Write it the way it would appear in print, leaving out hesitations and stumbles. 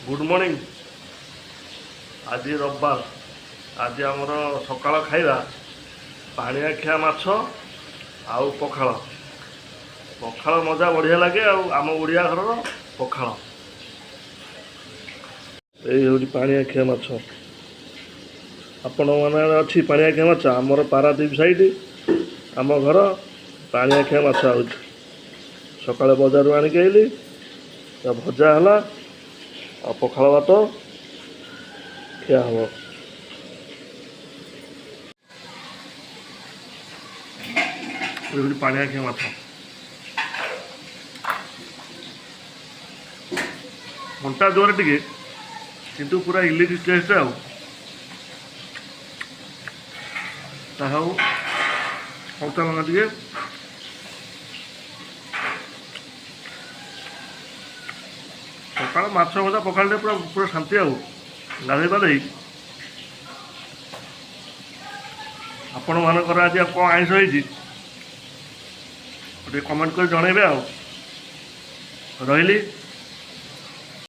Good morning. आज रविवार। आज आमर सकाळ खाइबा पाणिआखिआ माछ आउ पखाळ। पखाळ मजा बढ़िया लगे। आम ओडिया घर पखाळ ये पाणिआखिआ माछ। आपण माने अच्छी पाणिआखिआ माछ आमर पारादीप साइड आम घर पाणिआखिआ माछ आउछ। सकाଳେ बजारू आनिक आइली भजा है आ पखाଳ भात खिया हम। पाणिआखिआ माछ कंटा जोर टिके किंतु पूरा इलिश टेस्ट कंचा लगा टिके सकाल माछ भजा पखाड़े पूरा पूरा शांति गाधे पाधे आपण मानकर आज कौन आइस होती कमेंट कर जनइबे। रही।